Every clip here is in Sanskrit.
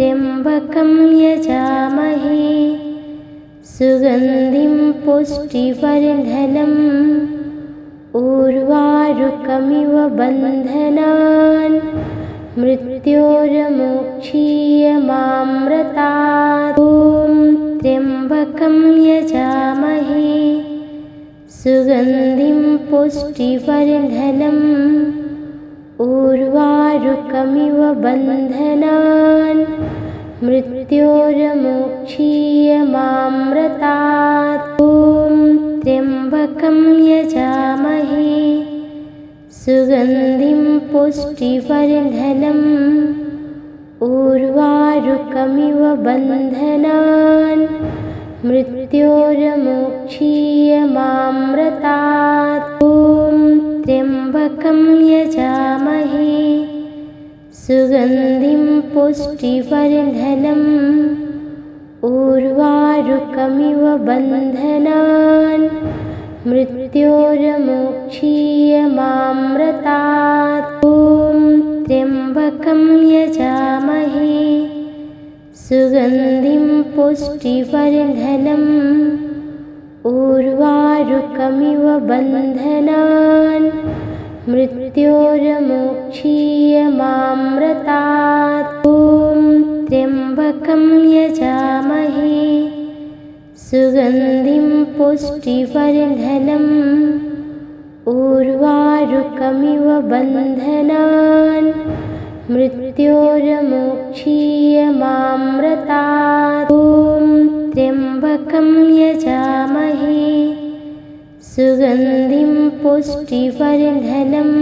त्र्यम्बकं यजामहे सुगन्धिं पुष्टिवर्धनम् उर्वारुकमिव बन्धनान् मृत्योर्मुक्षीयमामृतात्। ॐ त्र्यम्बकं यजामहे सुगन्धिं पुष्टिवर्धनम् उर्वारुकमिव बन्धनान् मृत्योर्मुक्षीयमामृतात्। ॐ त्र्यम्बकं यजामहे सुगन्धिं पुष्टिवर्धनम् उर्वारुकमिव बन्धनान् मृत्योर्मुक्षीयमामृतात्। ॐ त्र्यम्बकं यजामहे सुगन्धिं पुष्टिवर्धनम् उर्वारुकमिव बन्धनान् मृत्योर्मुक्षीयमामृतात्। ॐ त्र्यम्बकं यजामहे सुगन्धिं पुष्टिवर्धनम् उर्वारुकमिव बन्धनान् मृत्योर्मुक्षीयमामृतात्। ॐ त्र्यम्बकं यजामहे सुगन्धिं पुष्टिवर्धनम् उर्वारुकमिव बन्धनान् मृत्योर्मुक्षीयमामृतात्। ॐ त्र्यम्बकं यजामहे सुगन्धिं पुष्टिवर्धनम्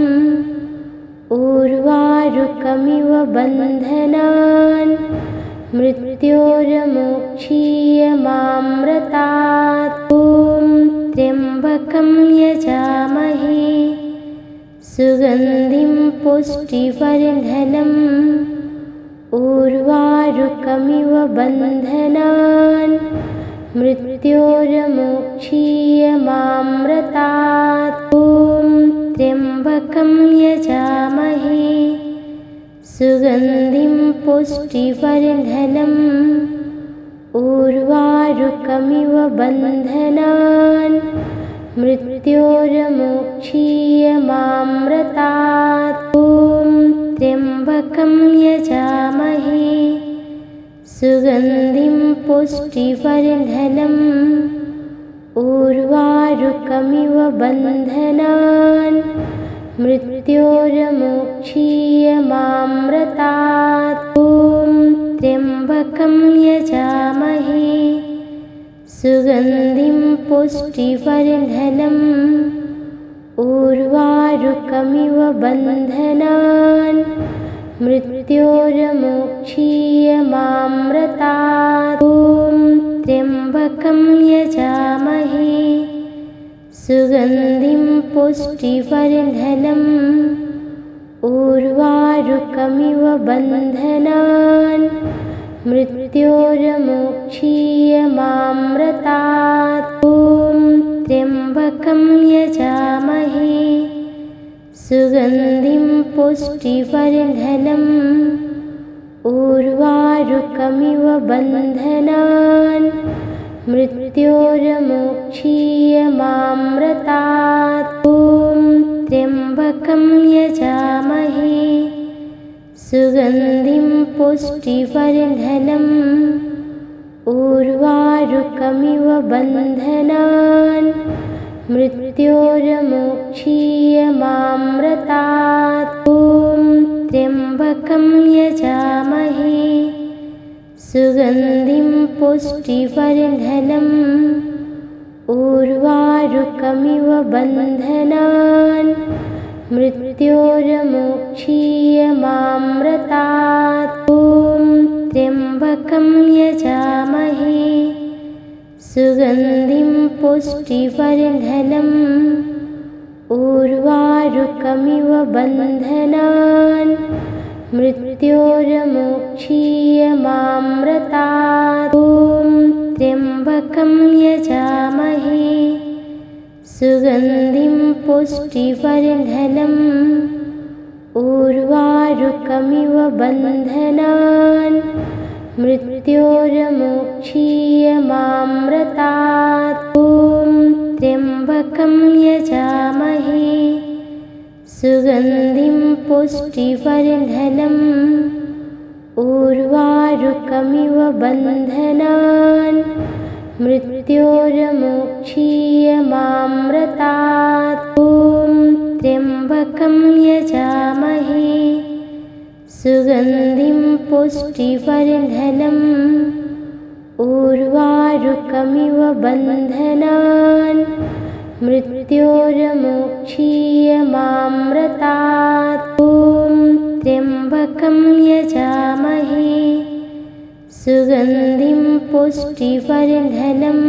उर्वारुकमिव बन्धनान् मृत्योर्मुक्षीयमामृतात्। ॐ त्र्यम्बकं यजामहे सुगन्धिं पुष्टिवर्धनम् उर्वारुकमिव बन्धनान् मृत्योर्मुक्षीयमामृतात्। ॐ त्र्यम्बकं यजामहे सुगन्धिं पुष्टिवर्धनम् उर्वारुकमिव बन्धनान् मृत्योर्मुक्षीयमामृतात्। ॐ त्र्यम्बकं यजामहे सुगन्धिं पुष्टिवर्धनम् उर्वारुकमिव बन्धनान् मृत्योर्मुक्षीयमामृतात्। ॐ त्र्यम्बकं यजामहे सुगन्धिं पुष्टिवर्धनम् उर्वारुकमिव बन्धनान् मृत्योर्मुक्षीयमामृतात्। ॐ त्र्यम्बकं यजामहे सुगन्धिं पुष्टिवर्धनम् उर्वारुकमिव बन्धनान् मृत्योर्मुक्षीयमामृतात्। ॐ त्र्यम्बकं यजामहे सुगन्धिं पुष्टिवर्धनम् उर्वारुकमिव बन्धनान् मृत्योर्मुक्षीयमामृतात्। ॐ त्र्यम्बकं यजामहे सुगन्धिं पुष्टिवर्धनम् उर्वारुकमिव बन्धनान् मृत्योर्मुक्षीयमामृतात्। ॐ त्र्यम्बकं यजामहे सुगन्धिं पुष्टिवर्धनम् उर्वारुकमिव बन्धनान् मृत्योर्मुक्षीयमामृतात्। ॐ त्र्यम्बकं यजामहे सुगन्धिं पुष्टिवर्धनम् उर्वारुकमिव बन्धनान् मृत्योर्मुक्षीयमामृतात्। ॐ त्र्यम्बकं यजामहे सुगन्धिं पुष्टिवर्धनम् उर्वारुकमिव बन्धनान् मृत्योर्मुक्षीयमामृतात्। ॐ त्र्यम्बकं यजामहे सुगन्धिं पुष्टिवर्धनम् उर्वारुकमिव बन्धनान्। मृत्योर्मुक्षीयमामृतात्। ॐ त्र्यम्बकं यजामहे सुगन्धिं पुष्टिवर्धनम् उर्वारुकमिव बन्धनान्। मृत्योर्मुक्षीयमामृतात्। ॐ त्र्यम्बकं यजामहे सुगन्धिं पुष्टिवर्धनम्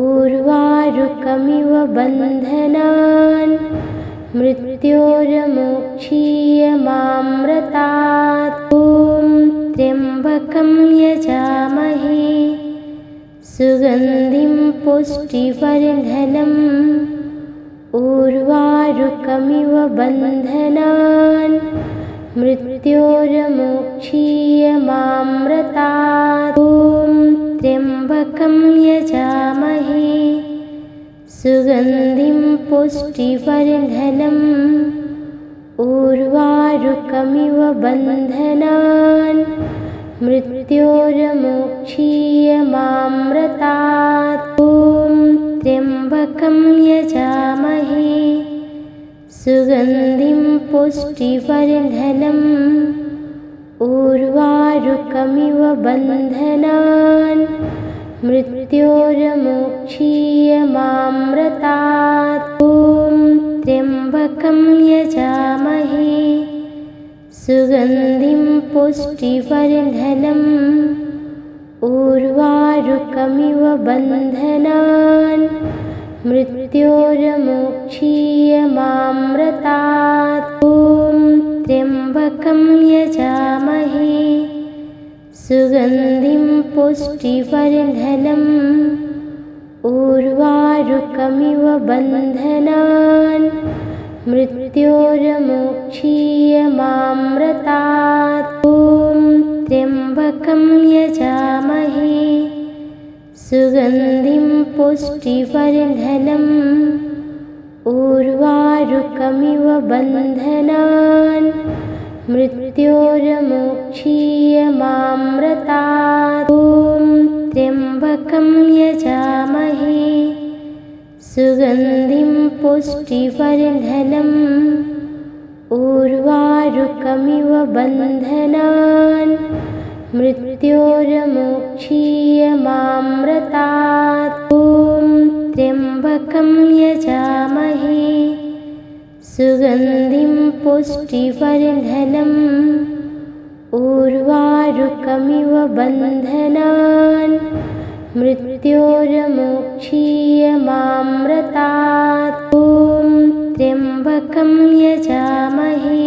उर्वारुकमिव बन्धनान्। मृत्योर्मुक्षीयमामृतात्। ॐ त्र्यम्बकं यजामहे सुगन्धिं पुष्टिवर्धनम् उर्वारुकमिव बन्धनान्। मृत्योर्मुक्षीयमामृतात्। ॐ त्र्यम्बकं यजामहे सुगन्धिं पुष्टिवर्धनम् उर्वारुकमिव बन्धनान्। मृत्योर्मुक्षीयमामृतात्। ॐ त्र्यम्बकं यजामहे सुगन्धिं पुष्टिवर्धनम् उर्वारुकमिव बन्धनान्। मृत्योर्मुक्षीयमामृतात्। ॐ त्र्यम्बकं यजामहे सुगन्धिं पुष्टिवर्धनम् उर्वारुकमिव बन्धनान्। मृत्योर्मुक्षीयमामृतात्। ॐ त्र्यम्बकं यजामहे सुगन्धिं पुष्टिवर्धनम् उर्वारुकमिव बन्धनान्। मृत्योर्मुक्षीयमामृतात्। ॐ त्र्यम्बकं यजामहे सुगन्धिं पुष्टिवर्धनम् उर्वारुकमिव बन्धनान्। मृत्योर्मुक्षीयमामृतात्। ॐ त्र्यम्बकं यजामहे सुगन्धिं पुष्टिवर्धनम् उर्वारुकमिव बन्धनान्। मृत्योर्मुक्षीयमामृतात्। ॐ त्र्यम्बकं यजामहे सुगन्धिं पुष्टिवर्धनम् उर्वारुकमिव बन्धनान्। मृत्योर्मुक्षीयमामृतात्। ॐ त्र्यम्बकं यजामहे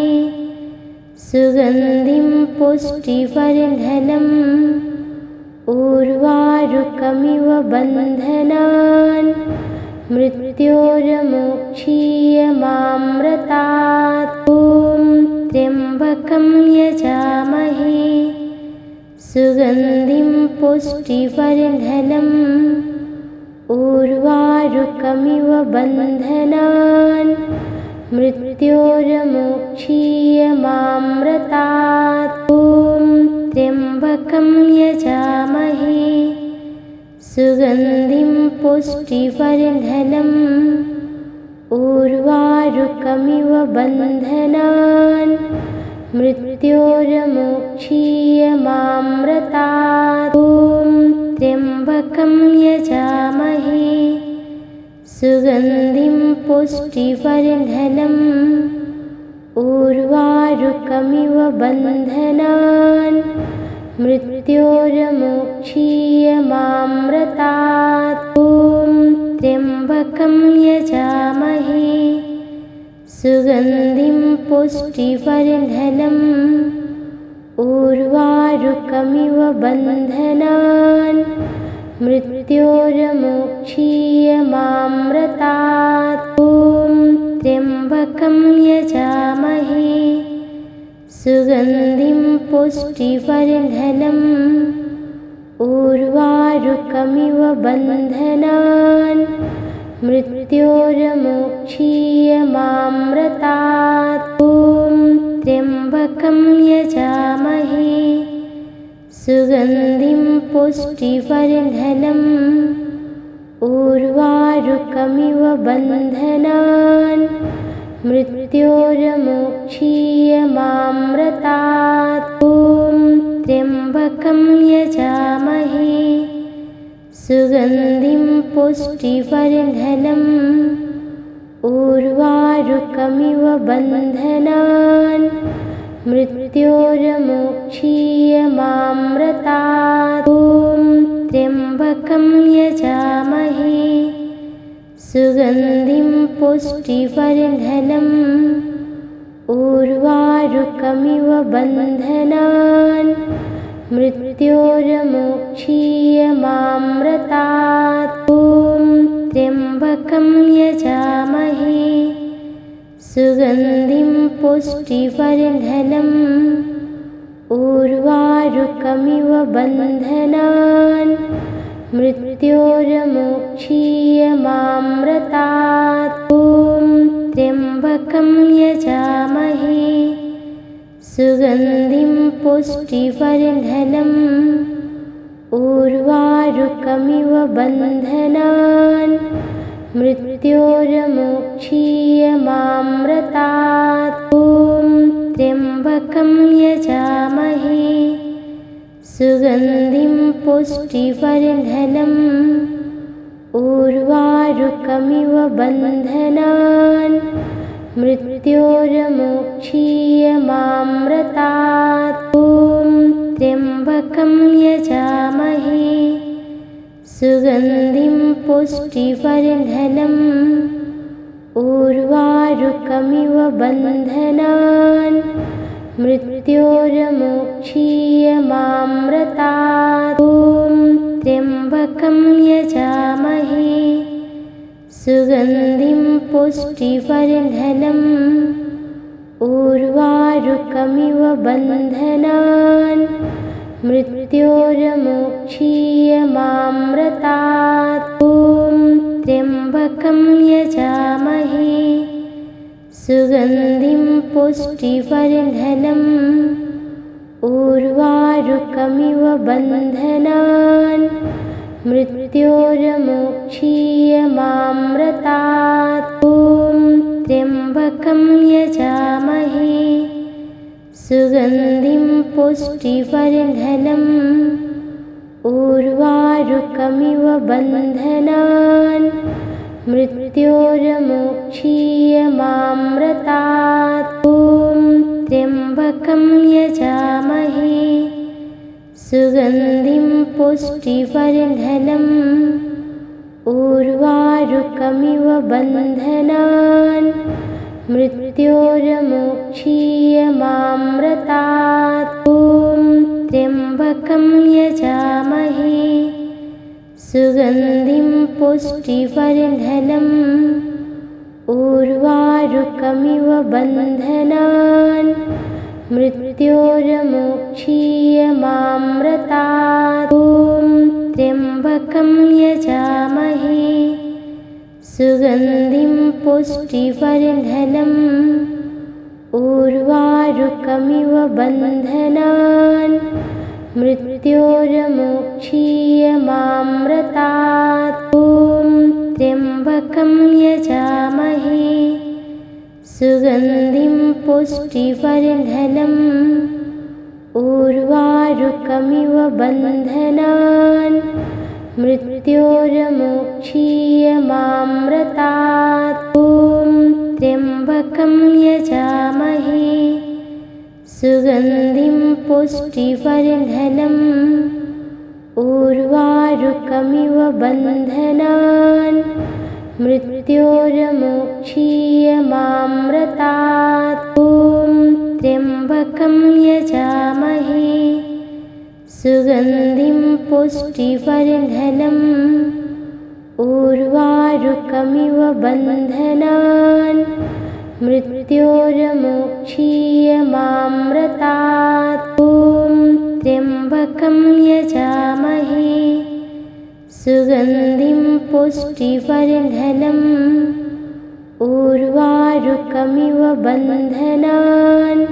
सुगन्धिं पुष्टिवर्धनम् उर्वारुकमिव बन्धनान्। मृत्योर्मुक्षीयमामृतात्। ॐ त्र्यम्बकं यजामहे सुगन्धिं पुष्टिवर्धनम् उर्वारुकमिव बन्धनान्। मृत्योर्मुक्षीयमामृतात्। ॐ त्र्यम्बकं यजामहे सुगन्धिं पुष्टिवर्धनम् उर्वारुकमिव बन्धनान्। मृत्योर्मुक्षीयमामृतात्। ॐ त्र्यम्बकं यजामहे सुगन्धिं पुष्टिवर्धनम् उर्वारुकमिव बन्धनान्। मृत्योर्मुक्षीयमामृतात्। ॐ त्र्यम्बकं यजामहे सुगन्धिं पुष्टिवर्धनम् उर्वारुकमिव बन्धनान्। मृत्योर्मुक्षीयमामृतात्। ॐ त्र्यम्बकं यजामहे सुगन्धिं पुष्टिवर्धनम् उर्वारुकमिव बन्धनान् मृत्योर्मोक्षीयमामृतात्। ॐ त्र्यम्बकं यजामहे सुगन्धिं पुष्टिवर्धनम् उर्वारुकमिव बन्धनान् मृत्योर्मोक्षीयमामृतात्। ॐ त्र्यम्बकं यजामहे सुगन्धिं पुष्टिवर्धनम् उर्वारुकमिव बन्धनान् मृत्योर्मोक्षीयमामृतात्। ॐ त्र्यम्बकं यजामहे सुगन्धिं पुष्टिवर्धनम् उर्वारुकमिव बन्धनान् मृत्योर्मोक्षीयमामृतात्। ॐ त्र्यम्बकं यजामहे सुगन्धिं पुष्टिवर्धनम् उर्वारुकमिव बन्धनान् मृत्योर्मोक्षीयमामृतात्। ॐ त्र्यम्बकं यजामहे सुगन्धिं पुष्टिवर्धनम् उर्वारुकमिव बन्धनान् मृत्योर्मोक्षीयमामृतात्। ॐ त्र्यम्बकं यजामहे सुगन्धिं पुष्टिवर्धनम् उर्वारुकमिव बन्धनान् मृत्योर्मोक्षीयमामृतात्। ॐ त्र्यम्बकं यजामहे सुगन्धिं पुष्टिवर्धनम् उर्वारुकमिव बन्धनान् मृत्योर्मोक्षीयमामृतात्। ॐ त्र्यम्बकं यजामहे सुगन्धिं पुष्टिवर्धनम् उर्वारुकमिव बन्धनान् मृत्योर्मोक्षीयमामृतात्। ॐ त्र्यम्बकं यजामहे सुगन्धिं पुष्टिवर्धनम् उर्वारुकमिव बन्धनान् मृत्योर्मोक्षीयमामृतात्। ॐ त्र्यम्बकं यजामहे सुगन्धिं पुष्टिवर्धनम् उर्वारुकमिव बन्धनान् मृत्योर्मोक्षीयमामृतात्। ॐ त्र्यम्बकं यजामहे सुगन्धिं पुष्टिवर्धनम् उर्वारुकमिव बन्धनान् मृत्योर्मोक्षीयमामृतात्। ॐ त्र्यम्बकं यजामहे सुगन्धिं पुष्टिवर्धनम् उर्वारुकमिव बन्धनान् मृत्योर्मोक्षीयमामृतात्। ॐ त्र्यम्बकं यजामहे सुगन्धिं पुष्टिवर्धनम् उर्वारुकमिव बन्धनान् मृत्योर्मोक्षीयमामृतात्। ॐ त्र्यम्बकं यजामहे सुगन्धिं पुष्टिवर्धनम् उर्वारुकमिव बन्धनान् मृत्योर्मोक्षीयमामृतात्। ॐ त्र्यम्बकं यजामहे सुगन्धिं पुष्टिवर्धनम् उर्वारुकमिव बन्धनान् मृत्योर्मोक्षीयमामृतात्। ॐ त्र्यम्बकं यजामहे सुगन्धिं पुष्टिवर्धनम् उर्वारुकमिव बन्धनान् मृत्योर्मुक्षीयमामृतात्। ॐ त्र्यम्बकं यजामहे सुगन्धिं पुष्टिवर्धनम् उर्वारुकमिव बन्धनान्।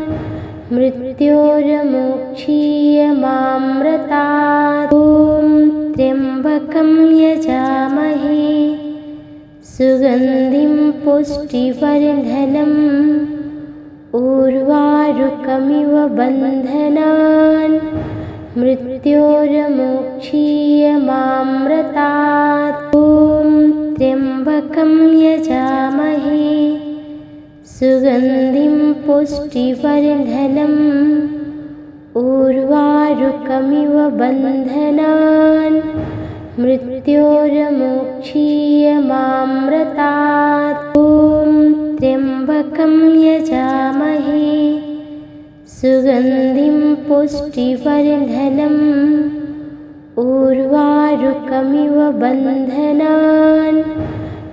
मृत्योर्मुक्षीयमामृतात्। ॐ त्र्यम्बकं यजामहे सुगन्धिं पुष्टिवर्धनम् उर्वारुकमिव बन्धनान्। मृत्योर्मुक्षीयमामृतात्। ॐ त्र्यम्बकं यजामहे सुगन्धिं पुष्टिवर्धनम् उर्वारुकमिव बन्धनान्। मृत्योर्मुक्षीयमामृतात्। ॐ त्र्यम्बकं यजामहे सुगन्धिं पुष्टिवर्धनम् उर्वारुकमिव बन्धनान्।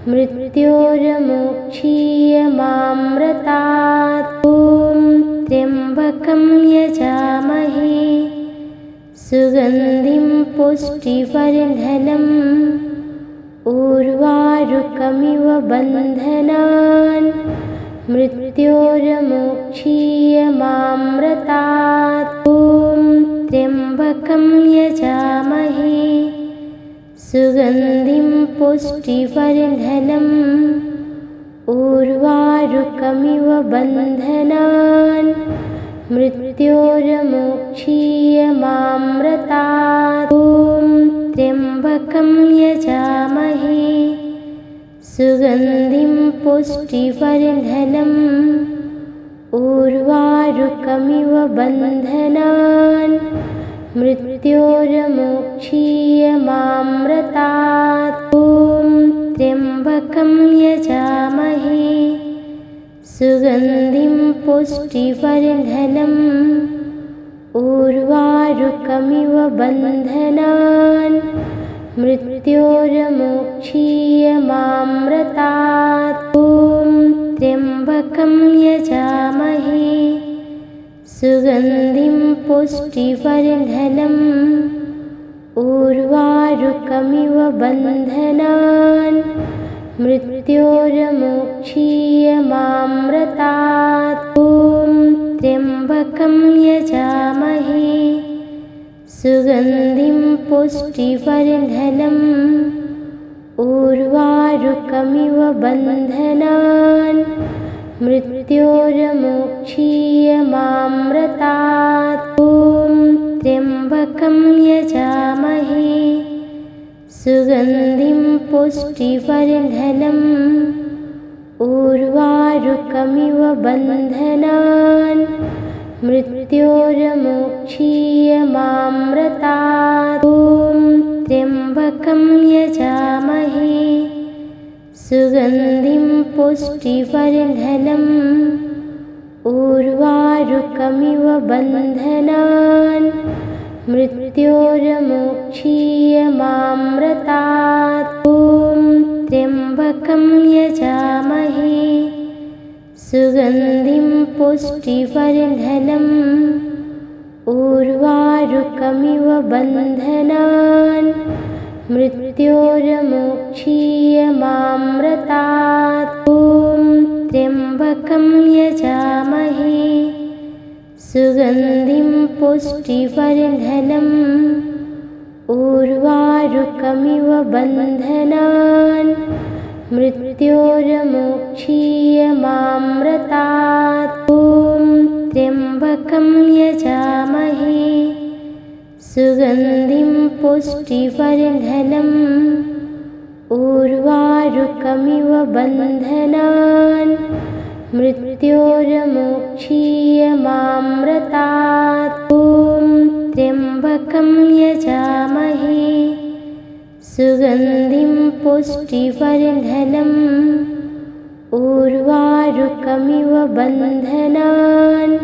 मृत्योर्मुक्षीयमामृतात्। ॐ त्र्यम्बकं यजामहे सुगन्धिं पुष्टिवर्धनम् उर्वारुकमिव बन्धनान्। मृत्योर्मुक्षीयमामृतात्। ॐ त्र्यम्बकं यजामहे सुगन्धिं पुष्टिवर्धनम् उर्वारुकमिव बन्धनान्। मृत्योर्मुक्षीयमामृतात्। ॐ त्र्यम्बकं यजामहे सुगन्धिं पुष्टिवर्धनम् उर्वारुकमिव बन्धनान्। मृत्योर्मुक्षीयमामृतात्। ॐ त्र्यम्बकं यजामहे सुगन्धिं पुष्टिवर्धनम् उर्वारुकमिव बन्धनान्। मृत्योर्मुक्षीयमामृतात्। ॐ त्र्यम्बकं यजामहे सुगन्धिं पुष्टिवर्धनम् उर्वारुकमिव बन्धनान्। मृत्योर्मुक्षीयमामृतात्। ॐ त्र्यम्बकं यजामहे सुगन्धिं पुष्टिवर्धनम् उर्वारुकमिव बन्धनान्। मृत्योर्मुक्षीयमामृतात्। ॐ त्र्यम्बकं यजामहे सुगन्धिं पुष्टिवर्धनम् उर्वारुकमिव बन्धनान्। मृत्योर्मुक्षीयमामृतात्। ॐ त्र्यम्बकं यजामहे सुगन्धिं पुष्टिवर्धनम् उर्वारुकमिव बन्धनान्। मृत्योर्मुक्षीयमामृतात्। ॐ त्र्यम्बकं यजामहे सुगन्धिं पुष्टिवर्धनम् उर्वारुकमिव बन्धनान्। मृत्योर्मुक्षीयमामृतात्। ॐ त्र्यम्बकं यजामहे सुगन्धिं पुष्टिवर्धनम् उर्वारुकमिव बन्धनान्। मृत्योर्मुक्षीयमामृतात्। ॐ त्र्यम्बकं यजामहे सुगन्धिं पुष्टिवर्धनम् उर्वारुकमिव बन्धनान्। मृत्योर्मुक्षीयमामृतात्। ॐ त्र्यम्बकं यजामहे सुगन्धिं पुष्टिवर्धनम् उर्वारुकमिव बन्धनान्।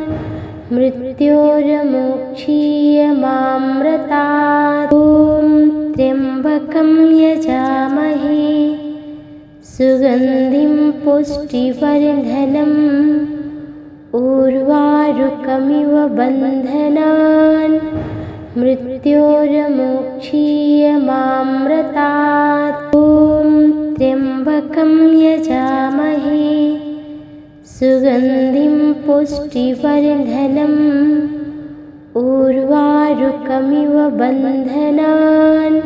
मृत्योर्मुक्षीयमामृतात्। ॐ त्र्यम्बकं यजामहे सुगन्धिं पुष्टिवर्धनम् उर्वारुकमिव बन्धनान् मृत्योर्मोक्षीयमामृतात्। ॐ त्र्यम्बकं यजामहे सुगन्धिं पुष्टिवर्धनम् उर्वारुकमिव बन्धनान्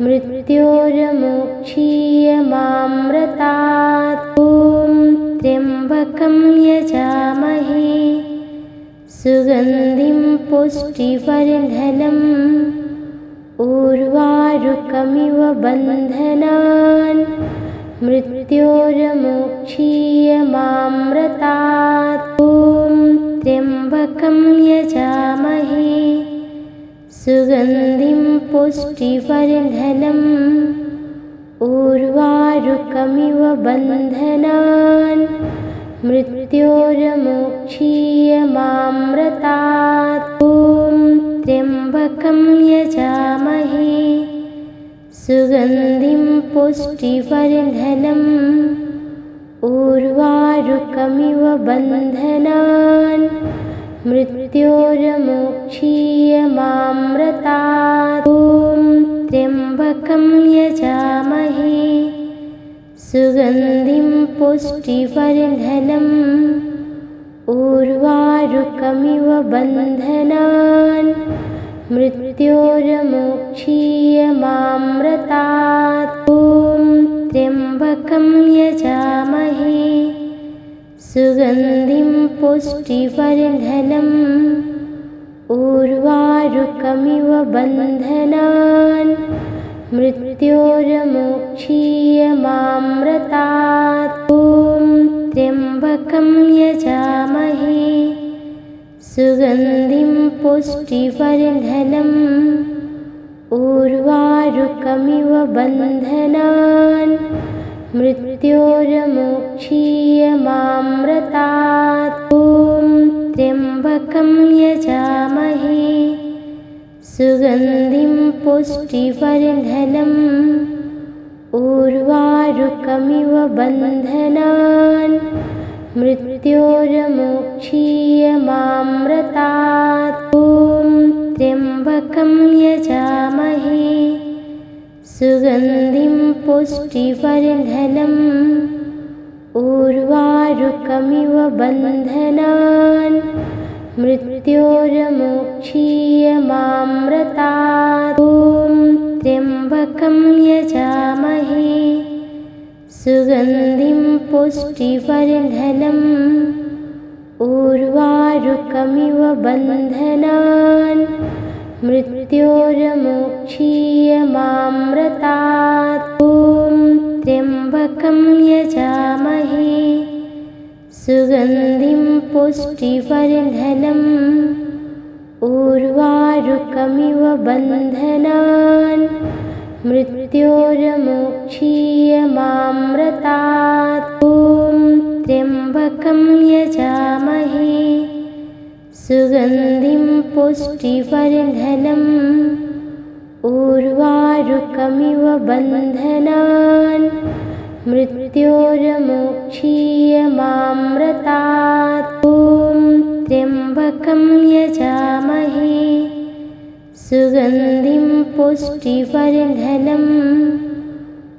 मृत्योर्मोक्षीयमामृतात्। ॐ त्र्यम्बकं यजामहे सुगन्धिं पुष्टिवर्धनम् उर्वारुकमिव बन्धनान् मृत्योर्मोक्षीयमामृतात्। ॐ त्र्यम्बकं यजामहे सुगन्धिं पुष्टिवर्धनम् उर्वारुकमिव बन्धनान् मृत्योर्मोक्षीयमामृतात्। ॐ त्र्यम्बकं यजामहे सुगन्धिं पुष्टिवर्धनम् उर्वारुकमिव बन्धनान् मृत्योर्मोक्षीयमामृतात्। ॐ त्र्यम्बकं यजामहे सुगन्धिं पुष्टिवर्धनम् उर्वारुकमिव बन्धनान् मृत्योर्मोक्षीयमामृतात्। ॐ त्र्यम्बकं यजामहे सुगन्धिं पुष्टिवर्धनम् उर्वारुकमिव बन्धनान् मृत्योर्मोक्षीयमामृतात्। ॐ त्र्यम्बकं यजामहे सुगन्धिं पुष्टिवर्धनम् उर्वारुकमिव बन्धनान् मृत्योर्मोक्षीयमामृतात्। ॐ त्र्यम्बकं यजामहे सुगन्धिं पुष्टिवर्धनम् उर्वारुकमिव बन्धनान् मृत्योर्मोक्षीयमामृतात्। ॐ त्र्यम्बकं यजामहे सुगन्धिं पुष्टिवर्धनम् उर्वारुकमिव बन्धनान् मृत्योर्मोक्षीयमामृतात्। ॐ त्र्यम्बकं यजामहे सुगन्धिं पुष्टिवर्धनम् उर्वारुकमिव बन्धनान् मृत्योर्मोक्षीयमामृतात्। ॐ त्र्यम्बकं यजामहे सुगन्धिं पुष्टिवर्धनम् उर्वारुकमिव बन्धनान् मृत्योर्मोक्षीयमामृतात्। ॐ त्र्यम्बकं यजामहे सुगन्धिं पुष्टिवर्धनम् उर्वारुकमिव बन्धनान् मृत्योर्मोक्षीयमामृतात्। ॐ त्र्यम्बकं यजामहे सुगन्धिं पुष्टिवर्धनम्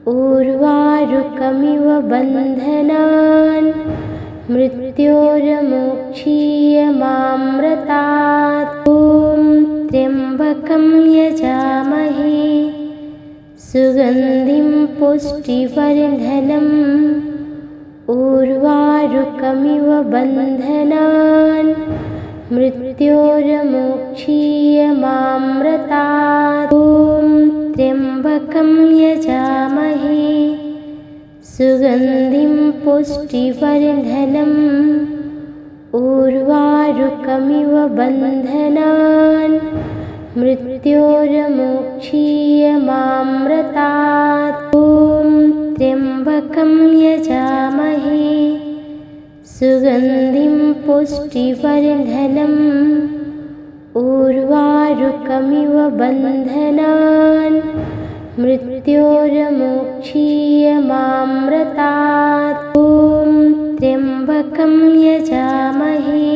उर्वारुकमिव बन्धनान् मृत्योर्मोक्षीयमामृतात्। ॐ त्र्यम्बकं यजामहे सुगन्धिं पुष्टिवर्धनम् उर्वारुकमिव बन्धनान् मृत्योर्मोक्षीयमामृतात्। ॐ त्र्यम्बकं यजामहे सुगन्धिं पुष्टिवर्धनम् उर्वारुकमिव बन्धनान् मृत्योर्मोक्षीयमामृतात्। ॐ त्र्यम्बकं यजामहे सुगन्धिं पुष्टिवर्धनम् उर्वारुकमिव बन्धनान् मृत्योर्मोक्षीयमामृतात्। ॐ त्र्यम्बकं यजामहे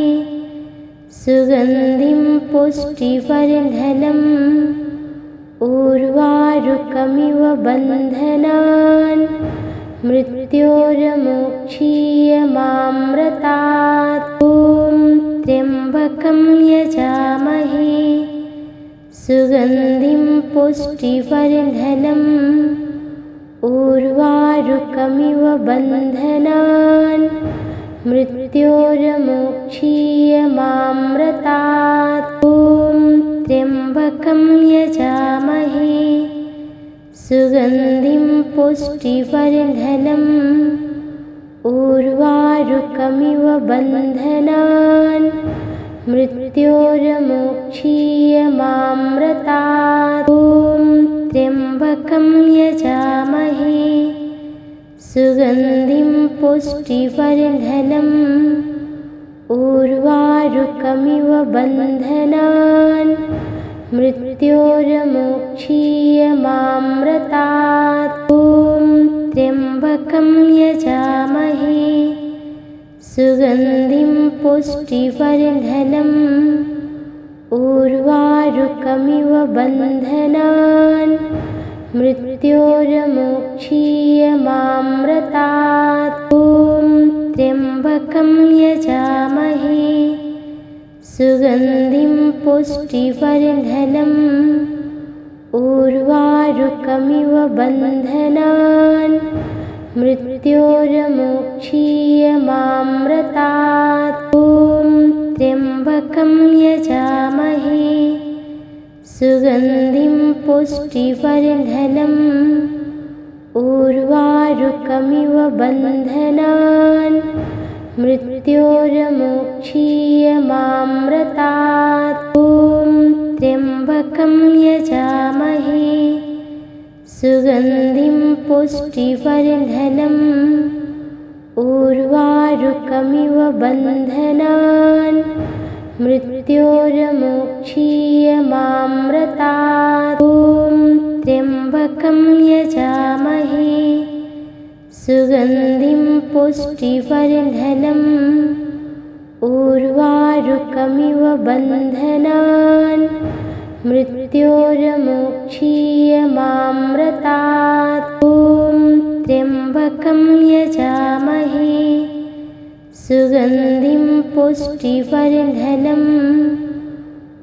सुगन्धिं पुष्टिवर्धनम् उर्वारुकमिव बन्धनान्। मृत्योर्मोक्षीयमामृतात्। ॐ त्र्यम्बकं यजामहे सुगन्धिं पुष्टिवर्धनम् उर्वारुकमिव बन्धनान्। मृत्योर्मोक्षीयमामृतात्। ॐ त्र्यम्बकं यजामहे सुगन्धिं पुष्टिवर्धनम् उर्वारुकमिव बन्धनान्। मृत्योर्मोक्षीयमामृतात्। ॐ त्र्यम्बकं यजामहे सुगन्धिं पुष्टिवर्धनम् उर्वारुकमिव बन्धनान्। मृत्योर्मोक्षीयमामृतात्। ॐ त्र्यम्बकं यजामहे सुगन्धिं पुष्टिवर्धनम् उर्वारुकमिव बन्धनान्। मृत्योर्मोक्षीयमामृतात्। ॐ त्र्यम्बकं यजामहे सुगन्धिं पुष्टिवर्धनम् उर्वारुकमिव बन्धनान्। मृत्योर्मोक्षीयमामृतात्। ॐ त्र्यम्बकं यजामहे सुगन्धिं पुष्टिवर्धनम् उर्वारुकमिव बन्धनान्। मृत्योर्मोक्षीयमामृतात्। ॐ त्र्यम्बकं यजामहे सुगन्धिं पुष्टिवर्धनम् उर्वारुकमिव बन्धनान्। मृत्योर्मोक्षीयमामृतात्। ॐ त्र्यम्बकं यजामहे सुगन्धिं पुष्टिवर्धनम् उर्वारुकमिव बन्धनान्। मृत्योर्मोक्षीयमामृतात्। ॐ त्र्यम्बकं यजामहे सुगन्धिं पुष्टिवर्धनम्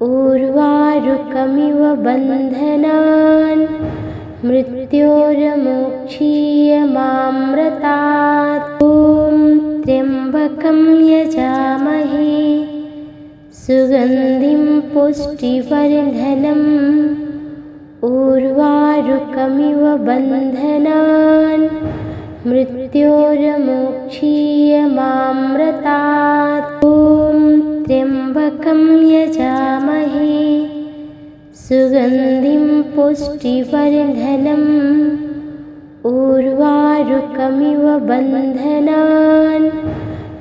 उर्वारुकमिव बन्धनान्। मृत्योर्मोक्षीयमामृतात्। ॐ त्र्यम्बकं यजामहे सुगन्धिं पुष्टिवर्धनम् उर्वारुकमिव बन्धनान्। मृत्योर्मोक्षीयमामृतात्। ॐ त्र्यम्बकं यजामहे सुगन्धिं पुष्टिवर्धनम् उर्वारुकमिव बन्धनान्।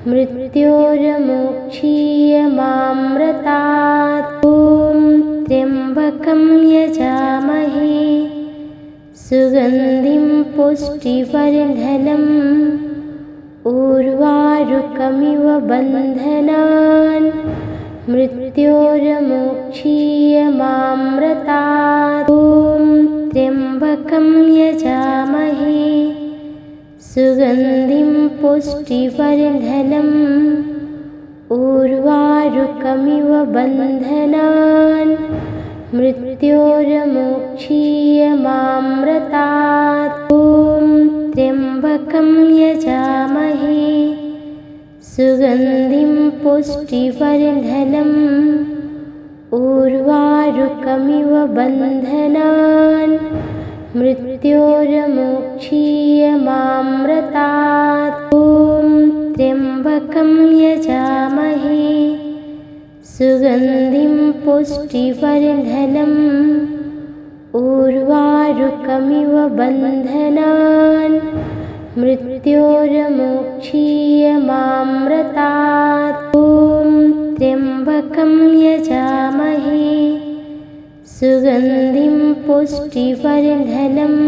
मृत्योर्मोक्षीयमामृतात्। ॐ त्र्यम्बकं यजामहे सुगन्धिं पुष्टिवर्धनम् उर्वारुकमिव बन्धनान्। मृत्योर्मोक्षीयमामृतात्। ॐ त्र्यम्बकं यजामहे सुगन्धिं पुष्टिवर्धनम् उर्वारुकमिव बन्धनान्। मृत्योर्मोक्षीयमामृतात्। ॐ त्र्यम्बकं यजामहे सुगन्धिं पुष्टिवर्धनम् उर्वारुकमिव बन्धनान्। मृत्योर्मोक्षीयमामृतात्। ॐ त्र्यम्बकं यजामहे सुगन्धिं पुष्टिवर्धनम् उर्वारुकमिव बन्धनान्। मृत्योर्मोक्षीयमामृतात्। ॐ त्र्यम्बकं यजामहे सुगन्धिं पुष्टिवर्धनम्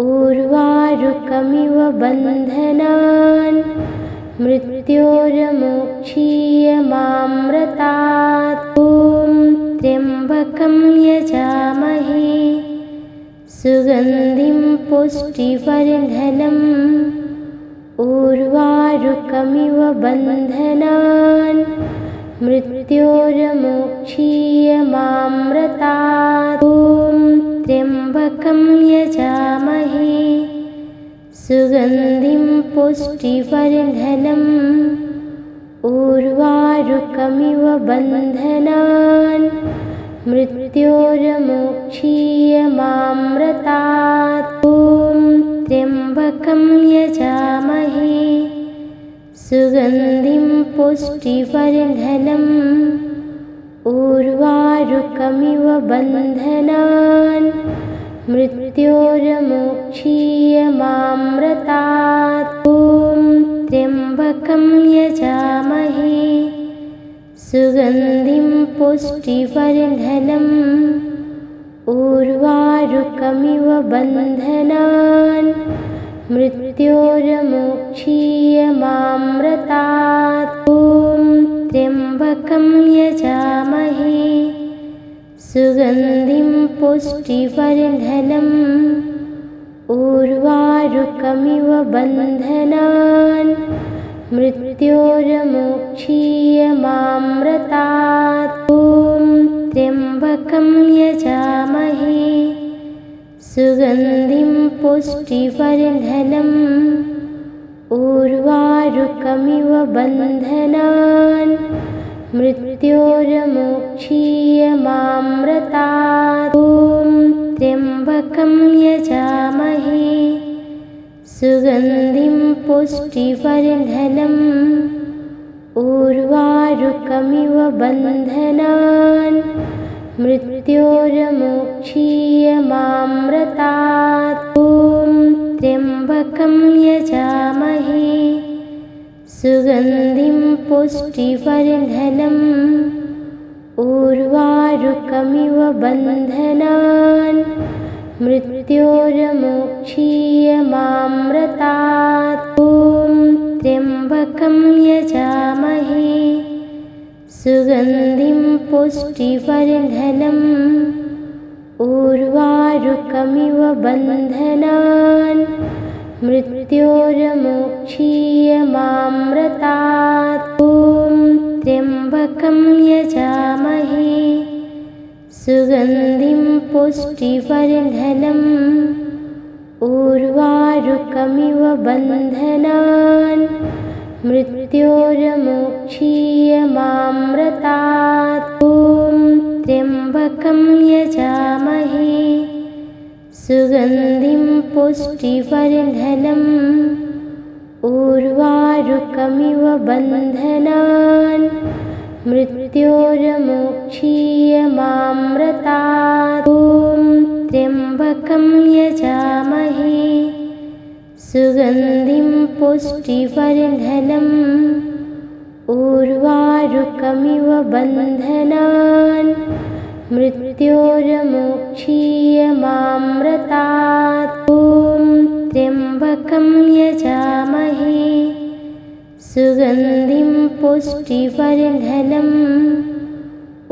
उर्वारुकमिव बन्धनान् मृत्योर्मोक्षीयमामृतात्। ॐ त्र्यम्बकं यजामहे सुगन्धिं पुष्टिवर्धनम् उर्वारुकमिव बन्धनान् मृत्योर्मोक्षीयमामृतात्। ॐ त्र्यम्बकं यजामहे सुगन्धिं पुष्टिवर्धनम् उर्वारुकमिव बन्धनान् मृत्योर्मोक्षीयमामृतात्। ॐ त्र्यम्बकं यजामहे सुगन्धिं पुष्टिवर्धनम् उर्वारुकमिव बन्धनान् मृत्योर्मोक्षीयमामृतात्। ॐ त्र्यम्बकं यजामहे सुगन्धिं पुष्टिवर्धनम् उर्वारुकमिव बन्धनान् मृत्योर्मोक्षीयमामृतात्। ॐ त्र्यम्बकं यजामहे सुगन्धिं पुष्टिवर्धनम् उर्वारुकमिव बन्धनान् मृत्योर्मोक्षीयमामृतात्। ॐ त्र्यम्बकं यजामहे सुगन्धिं पुष्टिवर्धनम् उर्वारुकमिव बन्धनान् मृत्योर्मोक्षीयमामृतात्। ॐ त्र्यम्बकं यजामहे सुगन्धिं पुष्टिवर्धनम् उर्वारुकमिव बन्धनान् मृत्योर्मोक्षीयमामृतात्। ॐ त्र्यम्बकं यजामहे सुगन्धिं पुष्टिवर्धनम् उर्वारुकमिव बन्धनान् मृत्योर्मोक्षीयमामृतात्। ॐ त्र्यम्बकं यजामहे सुगन्धिं पुष्टिवर्धनम् उर्वारुकमिव बन्धनान् मृत्योर्मोक्षीयमामृतात्। ॐ त्र्यम्बकं यजामहे सुगन्धिं पुष्टिवर्धनम् उर्वारुकमिव बन्धनान् मृत्योर्मोक्षीयमामृतात्। ॐ त्र्यम्बकं यजामहे सुगन्धिं पुष्टिवर्धनम् उर्वारुकमिव बन्धनान् मृत्योर्मोक्षीयमामृतात्। ॐ त्र्यम्बकं यजामहे सुगन्धिं पुष्टिवर्धनम् उर्वारुकमिव बन्धनान् मृत्योर्मोक्षीयमामृतात्। ॐ त्र्यम्बकं यजामहे सुगन्धिं पुष्टिवर्धनम्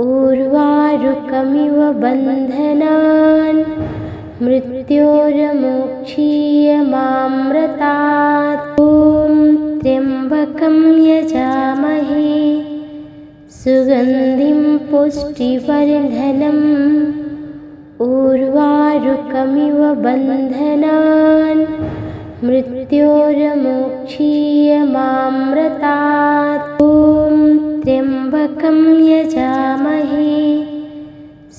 उर्वारुकमिव बन्धनान् मृत्योर्मोक्षीयमामृतात्। ॐ त्र्यम्बकं यजामहे सुगन्धिं पुष्टिवर्धनम् उर्वारुकमिव बन्धनान् मृत्योर्मोक्षीयमामृतात्। ॐ त्र्यम्बकं यजामहे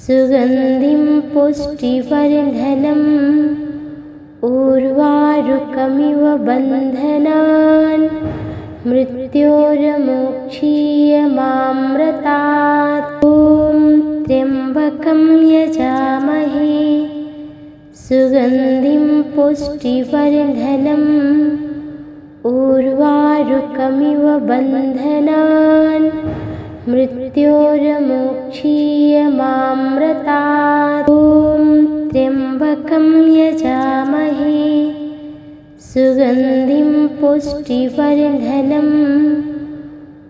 सुगन्धिं पुष्टिवर्धनम् उर्वारुकमिव बन्धनान् मृत्योर्मोक्षीयमामृतात्। ॐ त्र्यम्बकं यजामहे सुगन्धिं पुष्टिवर्धनम् उर्वारुकमिव बन्धनान् मृत्योर्मोक्षीयमामृतात्। त्र्यम्बकं यजामहे सुगन्धिं पुष्टिवर्धनम्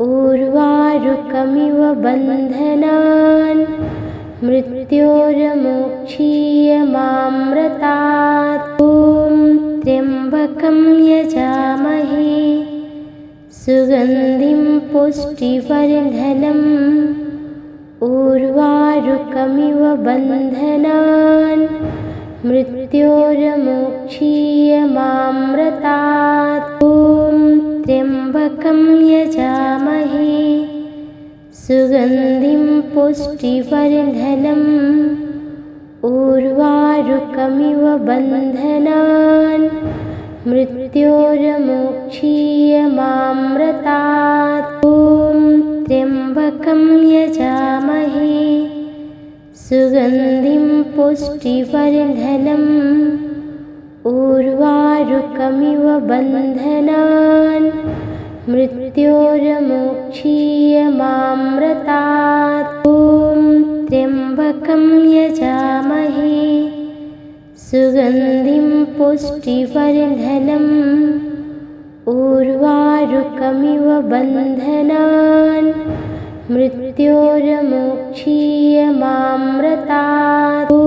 उर्वारुकमिव बन्धनान् मृत्योर्मुक्षीयमामृतात् ॐ त्र्यम्बकं यजामहे सुगन्धिं पुष्टिवर्धनम् उर्वारुकमिव बन्धनान् मृत्योर्मुक्षीयमामृतात् ॐ त्र्यम्बकं यजामहे सुगन्धिं पुष्टिवर्धनम् उर्वारुकमिव बन्धनान् मृत्योर्मुक्षीयमामृतात् ॐ त्र्यम्बकं यजामहे सुगन्धिं पुष्टिवर्धनम् उर्वारुकमिव बन्धनान् मृत्योर्मुक्षीयमामृतात् ॐ त्र्यम्बकं यजामहे सुगन्धिं पुष्टिवर्धनम् उर्वारुकमिव बन्धनान् मृत्योर्मुक्षीयमामृतात् ॐ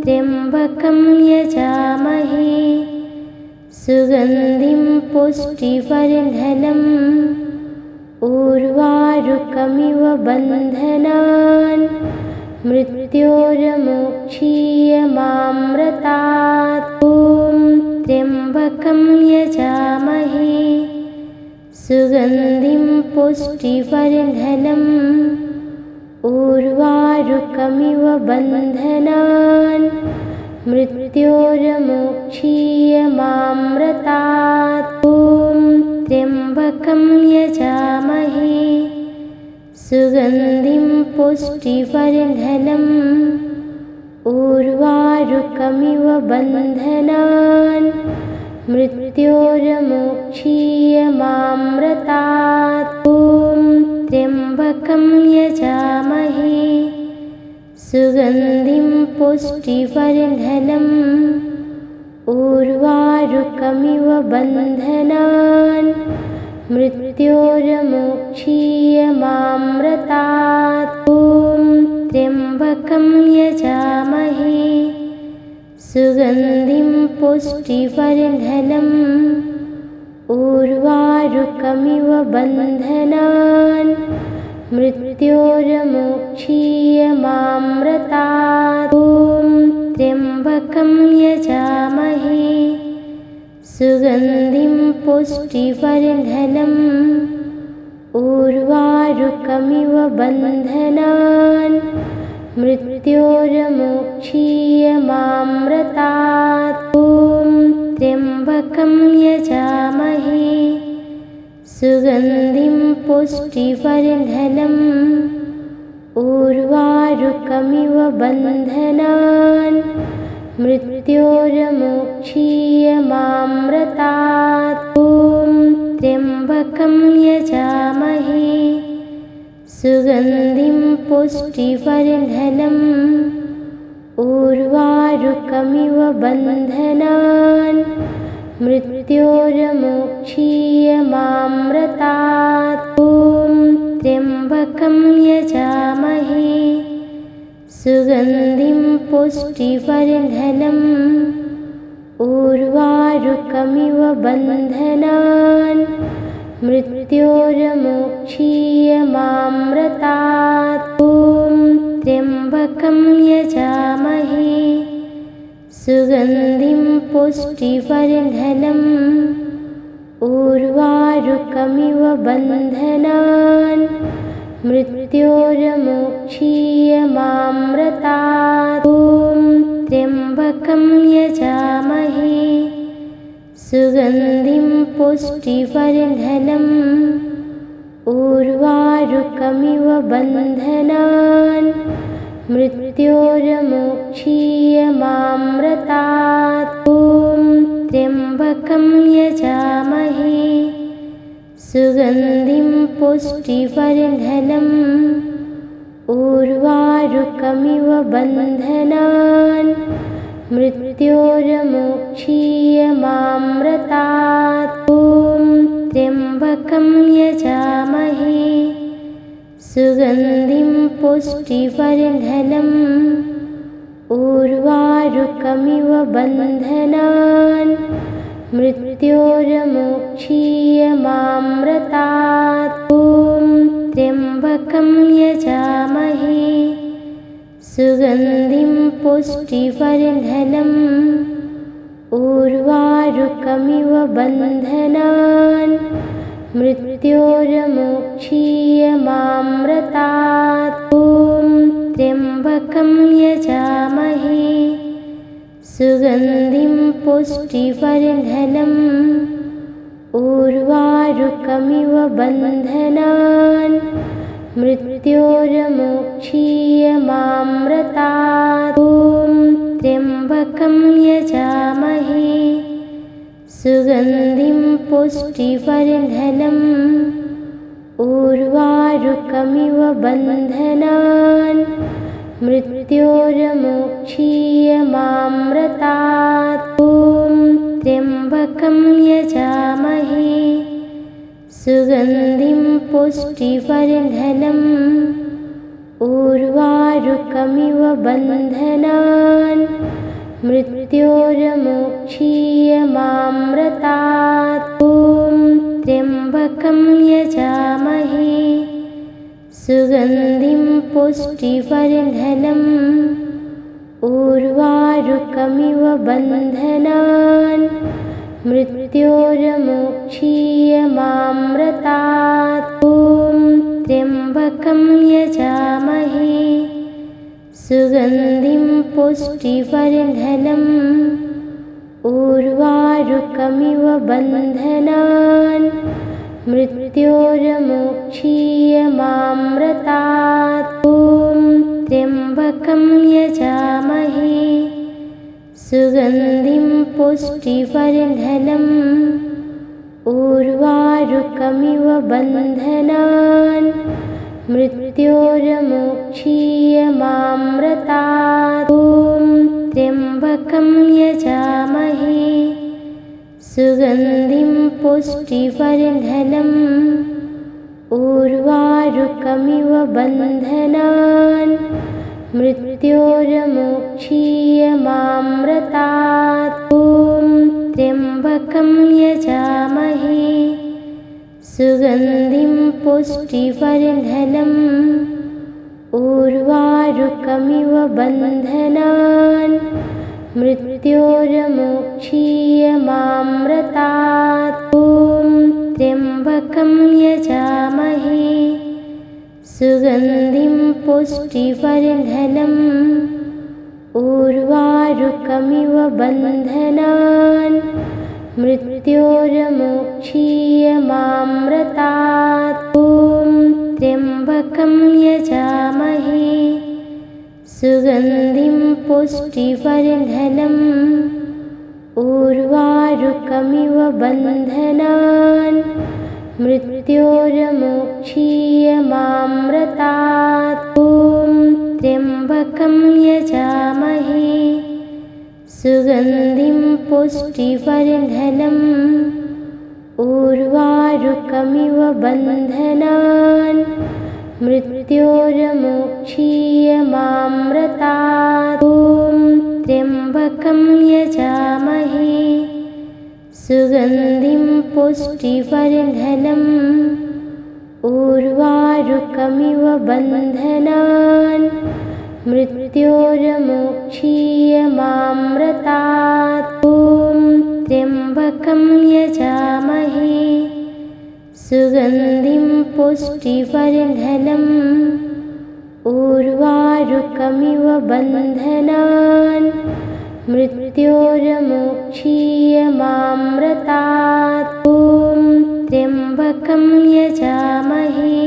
त्र्यम्बकं यजामहे सुगन्धिं पुष्टिवर्धनम् उर्वारुकमिव बन्धनान् मृत्योर्मुक्षीयमामृतात् ॐ त्र्यम्बकं यजामहे सुगन्धिं पुष्टिवर्धनम् उर्वारुकमिव बन्धनान् मृत्योर्मुक्षीयमामृतात् ॐ त्र्यम्बकं यजामहे सुगन्धिं पुष्टिवर्धनम् उर्वारुकमिव बन्धनान् मृत्योर्मुक्षीयमामृतात् ॐ त्र्यम्बकं यजामहे सुगन्धिं पुष्टिवर्धनम् उर्वारुकमिव बन्धनान् मृत्योर्मुक्षीयमामृतात् ॐ त्र्यम्बकं यजामहे सुगन्धिं पुष्टिवर्धनम् उर्वारुकमिव बन्धनान् मृत्योर्मुक्षीयमामृतात् ॐ त्र्यम्बकं यजामहे सुगन्धिं पुष्टिवर्धनम् उर्वारुकमिव बन्धनान् मृत्योर्मुक्षीयमामृतात् ॐ त्र्यम्बकं यजामहे सुगन्धिं पुष्टिवर्धनम् उर्वारुकमिव बन्धनान् मृत्योर्मुक्षीयमामृतात् ॐ त्र्यम्बकं यजामहे सुगन्धिं पुष्टिवर्धनम् उर्वारुकमिव बन्धनान् मृत्योर्मुक्षीयमामृतात् ॐ त्र्यम्बकं यजामहे सुगन्धिं पुष्टिवर्धनम् उर्वारुकमिव बन्धनान् मृत्योर्मुक्षीयमामृतात् ॐ त्र्यम्बकं यजामहे सुगन्धिं पुष्टिवर्धनम् उर्वारुकमिव बन्धनान् मृत्योर्मुक्षीयमामृतात् ॐ त्र्यम्बकं यजामहे सुगन्धिं पुष्टिवर्धनम् उर्वारुकमिव बन्धनान् मृत्योर्मुक्षीयमामृतात् ॐ त्र्यम्बकं यजामहे सुगन्धिं पुष्टिवर्धनम् उर्वारुकमिव बन्धनान् मृत्योर्मुक्षीयमामृतात्। ॐ त्र्यम्बकं यजामहे सुगन्धिं पुष्टिवर्धनम् उर्वारुकमिव बन्धनान्। मृत्योर्मुक्षीयमामृतात्। ॐ त्र्यम्बकं यजामहे सुगन्धिं पुष्टिवर्धनम् उर्वारुकमिव बन्धनान्। मृत्योर्मुक्षीयमामृतात्। ॐ त्र्यम्बकं यजामहे सुगन्धिं पुष्टिवर्धनम् उर्वारुकमिव बन्धनान्। मृत्योर्मुक्षीयमामृतात्। ॐ त्र्यम्बकं यजामहे सुगन्धिं पुष्टिवर्धनम् उर्वारुकमिव बन्धनान्। मृत्योर्मुक्षीयमामृतात्। ॐ त्र्यम्बकं यजामहे सुगन्धिं पुष्टिवर्धनम् उर्वारुकमिव बन्धनान्। मृत्योर्मुक्षीयमामृतात्। ॐ त्र्यम्बकं यजामहे सुगन्धिं पुष्टिवर्धनम् उर्वारुकमिव बन्धनान्। मृत्योर्मुक्षीयमामृतात्। ॐ त्र्यम्बकं यजामहे सुगन्धिं पुष्टिवर्धनम् उर्वारुकमिव बन्धनान्। मृत्योर्मुक्षीयमामृतात्। ॐ त्र्यम्बकं यजामहे सुगन्धिं पुष्टिवर्धनम् उर्वारुकमिव बन्धनान्। मृत्योर्मुक्षीयमामृतात्। ॐ त्र्यम्बकं यजामहे सुगन्धिं पुष्टिवर्धनम् उर्वारुकमिव बन्धनान्। मृत्योर्मुक्षीयमामृतात्। ॐ त्र्यम्बकं यजामहे सुगन्धिं पुष्टिवर्धनम् उर्वारुकमिव बन्धनान्। मृत्योर्मुक्षीयमामृतात्। ॐ त्र्यम्बकं यजामहे सुगन्धिं पुष्टिवर्धनम् उर्वारुकमिव बन्धनान्। मृत्योर्मुक्षीयमामृतात्। ॐ त्र्यम्बकं यजामहे सुगन्धिं पुष्टिवर्धनम् उर्वारुकमिव बन्धनान्। मृत्योर्मुक्षीयमामृतात्। ॐ त्र्यम्बकं यजामहे सुगन्धिं पुष्टिवर्धनम् उर्वारुकमिव बन्धनान्। मृत्योर्मुक्षीयमामृतात्। ॐ त्र्यम्बकं यजामहे सुगन्धिं पुष्टिवर्धनम् उर्वारुकमिव बन्धनान्। मृत्योर्मुक्षीयमामृतात्। ॐ त्र्यम्बकं यजामहे सुगन्धिं पुष्टिवर्धनम् उर्वारुकमिव बन्धनान्। मृत्योर्मुक्षीयमामृतात्। ॐ त्र्यम्बकं यजामहे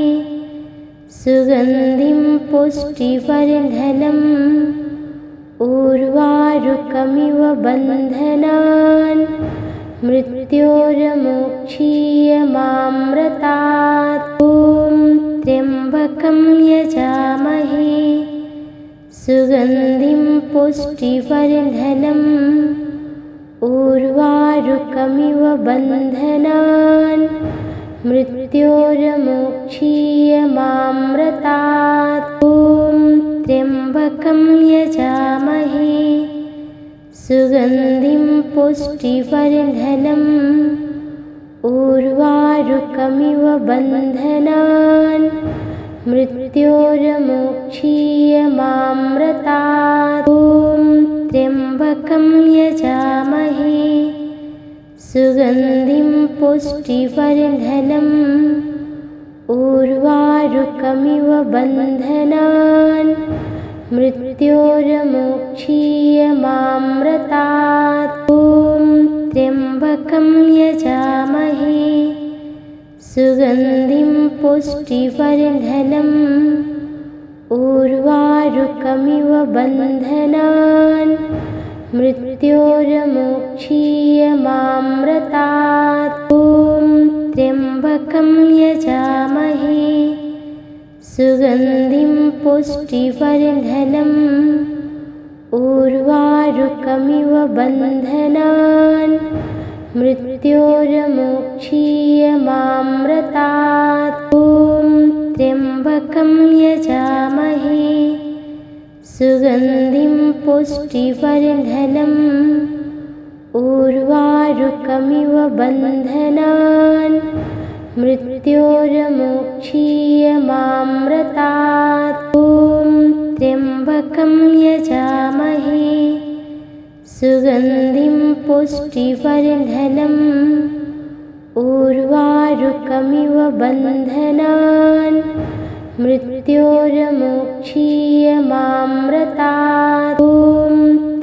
सुगन्धिं पुष्टिवर्धनम् उर्वारुकमिव बन्धनान्। मृत्योर्मुक्षीयमामृतात्। ॐ त्र्यम्बकं यजामहे सुगन्धिं पुष्टिवर्धनम् उर्वारुकमिव बन्धनान् मृत्योर्मुक्षीयमामृतात्। ॐ त्र्यम्बकं यजामहे सुगन्धिं पुष्टिवर्धनम् उर्वारुकमिव बन्धनान् मृत्योर्मुक्षीयमामृतात्। ॐ त्र्यम्बकं यजामहे सुगन्धिं पुष्टिवर्धनम् उर्वारुकमिव बन्धनान् मृत्योर्मुक्षीयमामृतात्। ॐ त्र्यम्बकं यजामहे सुगन्धिं पुष्टिवर्धनम् उर्वारुकमिव बन्धनान् मृत्योर्मुक्षीयमामृतात्। ॐ त्र्यम्बकं यजामहे सुगन्धिं पुष्टिवर्धनम् उर्वारुकमिव बन्धनान् मृत्योर्मुक्षीयमामृतात्। ॐ त्र्यम्बकं यजामहे सुगन्धिं पुष्टिवर्धनम् उर्वारुकमिव बन्धनान् मृत्योर्मुक्षीयमामृतात्। ॐ त्र्यम्बकं यजामहे सुगन्धिं पुष्टिवर्धनम् उर्वारुकमिव बन्धनान् मृत्योर्मुक्षीयमामृतात्। ॐ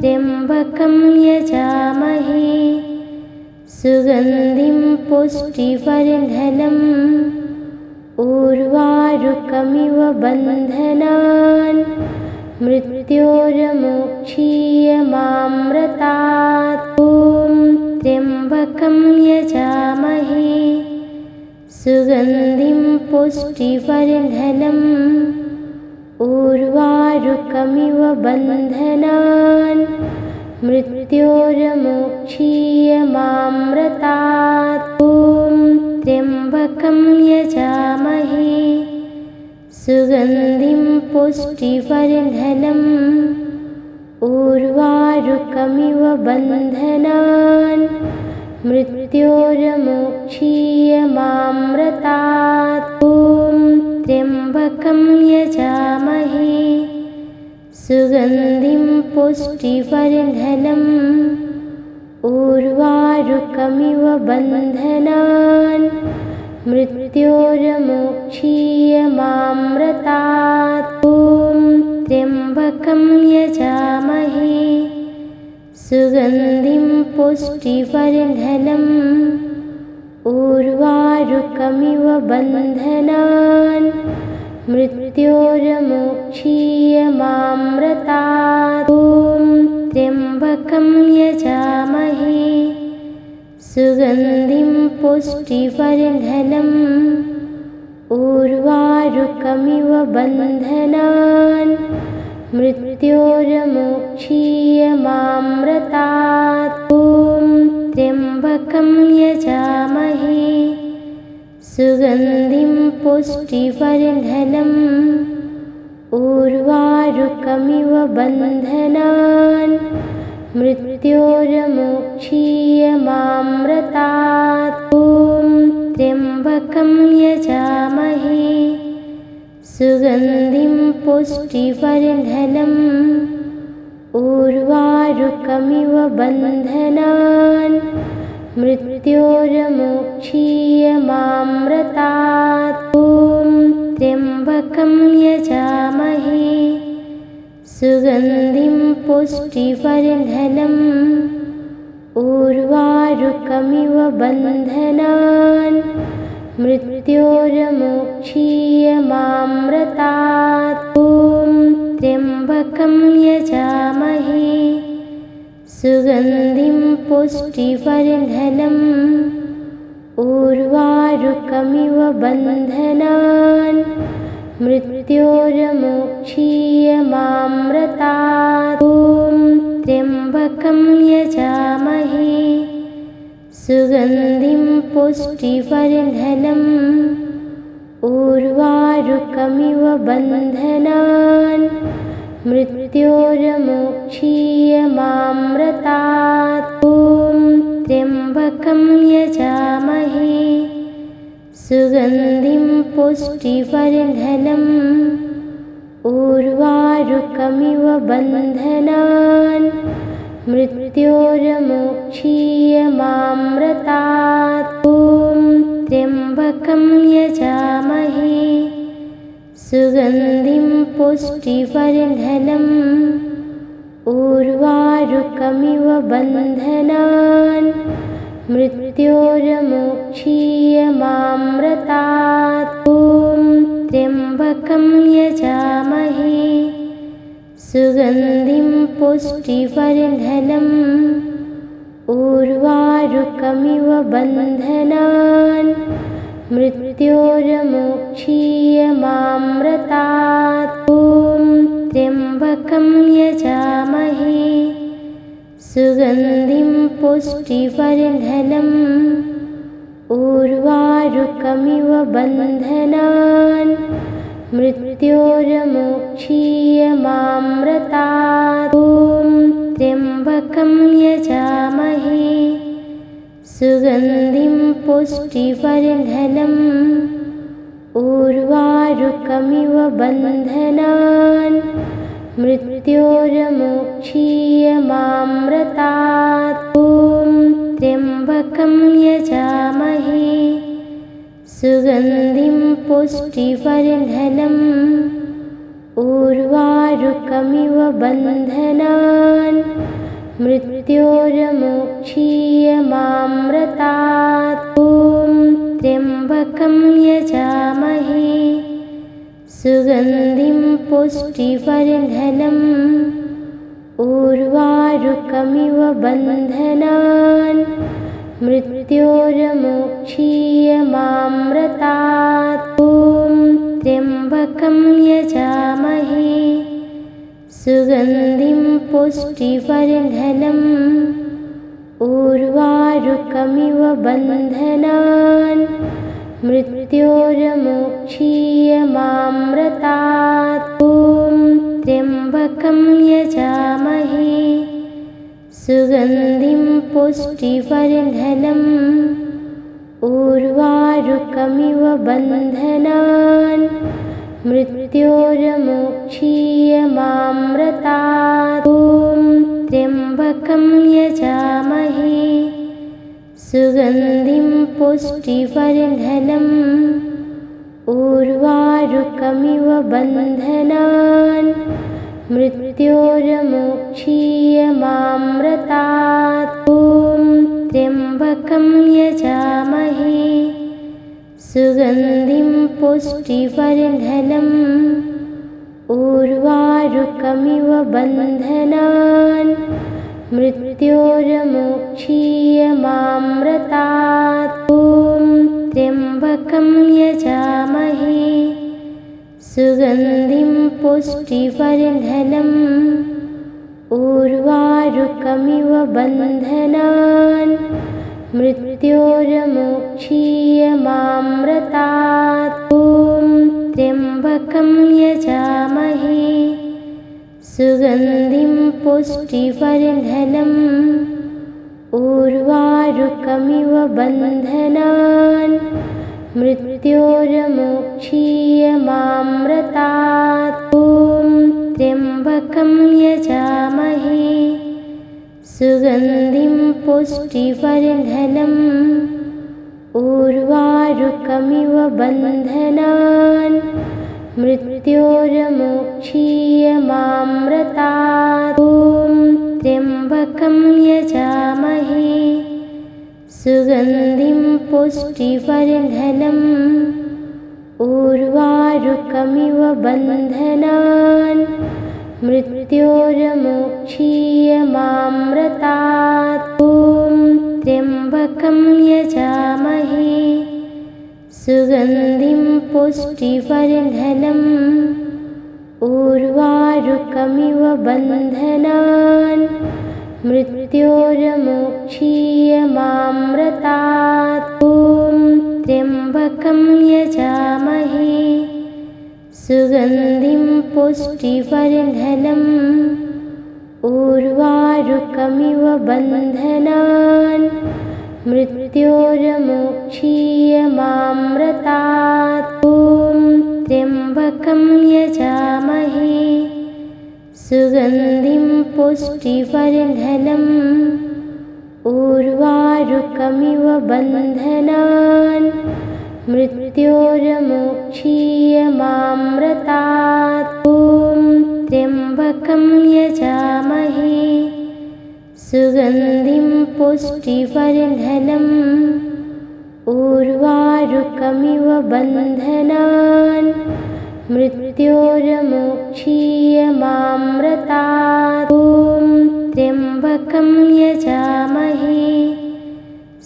त्र्यम्बकं यजामहे सुगन्धिं पुष्टिवर्धनम् उर्वारुकमिव बन्धनान् मृत्योर्मुक्षीयमामृतात्। ॐ त्र्यम्बकं यजामहे सुगन्धिं पुष्टिवर्धनम् उर्वारुकमिव बन्धनान् मृत्योर्मुक्षीयमामृतात्। ॐ त्र्यम्बकं यजामहे सुगन्धिं पुष्टिवर्धनम् उर्वारुकमिव बन्धनान् मृत्योर्मुक्षीयमामृतात्। ॐ त्र्यम्बकं यजामहे सुगन्धिं पुष्टिवर्धनम् उर्वारुकमिव बन्धनान् मृत्योर्मुक्षीयमामृतात्। ॐ त्र्यम्बकं यजामहे सुगन्धिं पुष्टिवर्धनम् उर्वारुकमिव बन्धनान् मृत्योर्मुक्षीयमामृतात्। ॐ त्र्यम्बकं यजामहे सुगन्धिं पुष्टिवर्धनम् उर्वारुकमिव बन्धनान् मृत्योर्मुक्षीयमामृतात्। ॐ त्र्यम्बकं यजामहे सुगन्धिं पुष्टिवर्धनम् उर्वारुकमिव बन्धनान् मृत्योर्मुक्षीयमामृतात्। ॐ त्र्यम्बकं यजामहे सुगन्धिं पुष्टिवर्धनम् उर्वारुकमिव बन्धनान् मृत्योर्मुक्षीयमामृतात्। ॐ त्र्यम्बकं यजामहे सुगन्धिं पुष्टिवर्धनम् उर्वारुकमिव बन्धनान् मृत्योर्मुक्षीयमामृतात्। ॐ त्र्यम्बकं यजामहे सुगन्धिं पुष्टिवर्धनम् उर्वारुकमिव बन्धनान् मृत्योर्मोक्षीयमामृतात्। ॐ त्र्यम्बकं यजामहे सुगन्धिं पुष्टिवर्धनम् उर्वारुकमिव बन्धनान् मृत्योर्मोक्षीयमामृतात्। ॐ त्र्यम्बकं यजामहे सुगन्धिं पुष्टिवर्धनम् उर्वारुकमिव बन्धनान् मृत्योर्मोक्षीयमामृतात्। ॐ त्र्यम्बकं यजामहे सुगन्धिं पुष्टिवर्धनम् उर्वारुकमिव बन्धनान् मृत्योर्मोक्षीयमामृतात्। ॐ त्र्यम्बकं यजामहे सुगन्धिं पुष्टिवर्धनम् उर्वारुकमिव बन्धनान् मृत्योर्मोक्षीयमामृतात्। ॐ त्र्यम्बकं यजामहे सुगन्धिं पुष्टिवर्धनम् उर्वारुकमिव बन्धनान् मृत्योर्मोक्षीयमामृतात्। ॐ त्र्यम्बकं यजामहे सुगन्धिं पुष्टिवर्धनम् उर्वारुकमिव बन्धनान् मृत्योर्मोक्षीयमामृतात्। ॐ त्र्यम्बकं यजामहे सुगन्धिं पुष्टिवर्धनम् उर्वारुकमिव बन्धनान् मृत्योर्मोक्षीयमामृतात्। ॐ त्र्यम्बकं यजामहे सुगन्धिं पुष्टिवर्धनम् उर्वारुकमिव बन्धनान् मृत्योर्मोक्षीयमामृतात्। ॐ त्र्यम्बकं यजामहे सुगन्धिं पुष्टिवर्धनम् उर्वारुकमिव बन्धनान् मृत्योर्मोक्षीयमामृतात्। ॐ त्र्यम्बकं यजामहे सुगन्धिं पुष्टिवर्धनम् उर्वारुकमिव बन्धनान् मृत्योर्मोक्षीयमामृतात्। ॐ त्र्यम्बकं यजामहे सुगन्धिं पुष्टिवर्धनम् उर्वारुकमिव बन्धनान् मृत्योर्मोक्षीयमामृतात्। ॐ त्र्यम्बकं यजामहे सुगन्धिं पुष्टिवर्धनम् उर्वारुकमिव बन्धनान् मृत्योर्मोक्षीयमामृतात्। ॐ त्र्यम्बकं यजामहे सुगन्धिं पुष्टिवर्धनम् उर्वारुकमिव बन्धनान् मृत्योर्मोक्षीयमामृतात्। ॐ त्र्यम्बकं यजामहे सुगन्धिं पुष्टिवर्धनम् उर्वारुकमिव बन्धनान् मृत्योर्मोक्षीयमामृतात्। ॐ त्र्यम्बकं यजामहे सुगन्धिं पुष्टिवर्धनम् उर्वारुकमिव बन्धनान् मृत्योर्मोक्षीयमामृतात्। ॐ त्र्यम्बकं यजामहे सुगन्धिं पुष्टिवर्धनम् उर्वारुकमिव बन्धनान् मृत्योर्मोक्षीयमामृतात्। ॐ त्र्यम्बकं यजामहे सुगन्धिं पुष्टिवर्धनम् उर्वारुकमिव बन्धनान् मृत्योर्मुक्षीयमामृतात्। ॐ त्र्यम्बकं यजामहे सुगन्धिं पुष्टिवर्धनम् उर्वारुकमिव बन्धनान् मृत्योर्मुक्षीयमामृतात्। ॐ त्र्यम्बकं यजामहे सुगन्धिं पुष्टिवर्धनम् उर्वारुकमिव बन्धनान् मृत्योर्मुक्षीयमामृतात्। ॐ त्र्यम्बकं यजामहे सुगन्धिं पुष्टिवर्धनम् उर्वारुकमिव बन्धनान् मृत्योर्मुक्षीयमामृतात्। ॐ त्र्यम्बकं यजामहे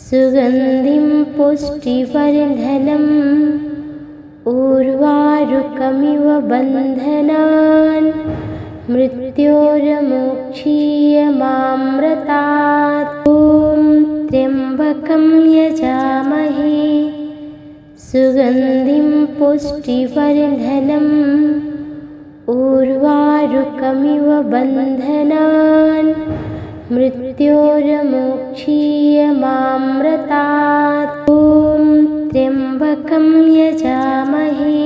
सुगन्धिं पुष्टिवर्धनम् उर्वारुकमिव बन्धनान् मृत्योर्मुक्षीयमामृतात्। ॐ त्र्यम्बकं यजामहे सुगन्धिं पुष्टिवर्धनम् उर्वारुकमिव बन्धनान् मृत्योर्मुक्षीयमामृतात्। ॐ त्र्यम्बकं यजामहे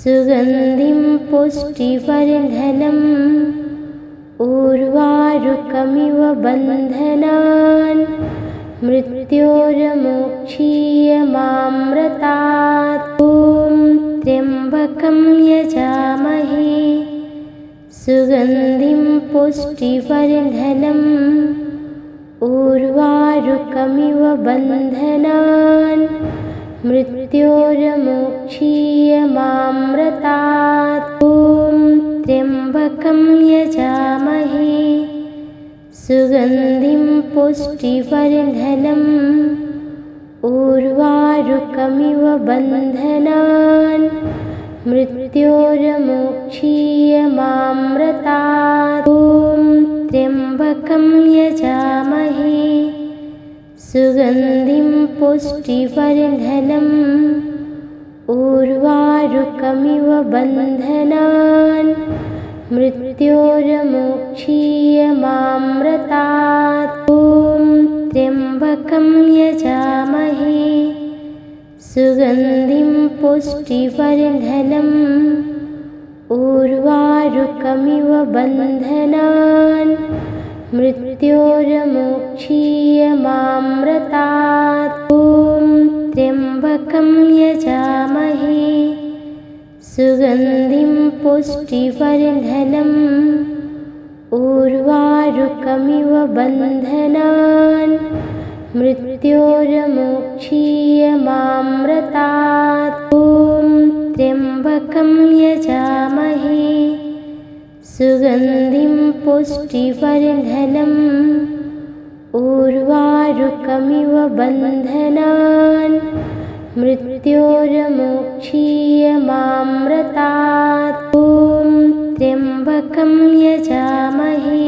सुगन्धिं पुष्टिवर्धनम् उर्वारुकमिव बन्धनान् मृत्योर्मुक्षीयमामृतात्। ॐ त्र्यम्बकं यजामहे सुगन्धिं पुष्टिवर्धनम् उर्वारुकमिव बन्धनान् मृत्योर्मुक्षीयमामृतात्। ॐ त्र्यम्बकं यजामहे सुगन्धिं पुष्टिवर्धनम् उर्वारुकमिव बन्धनान् मृत्योर्मुक्षीयमामृतात्। ॐ त्र्यम्बकं यजामहे सुगन्धिं पुष्टिवर्धनम् उर्वारुकमिव बन्धनान् मृत्योर्मुक्षीयमामृतात्। ॐ त्र्यम्बकं यजामहे सुगन्धिं पुष्टिवर्धनम् उर्वारुकमिव बन्धनान् मृत्योर्मुक्षीयमामृतात्। ॐ त्र्यम्बकं यजामहे सुगन्धिं पुष्टिवर्धनम् उर्वारुकमिव बन्धनान् मृत्योर्मुक्षीयमामृतात्। ॐ त्र्यम्बकं यजामहे सुगन्धिं पुष्टिवर्धनम् उर्वारुकमिव बन्धनान् मृत्योर्मुक्षीयमामृतात्। ॐ त्र्यम्बकं यजामहे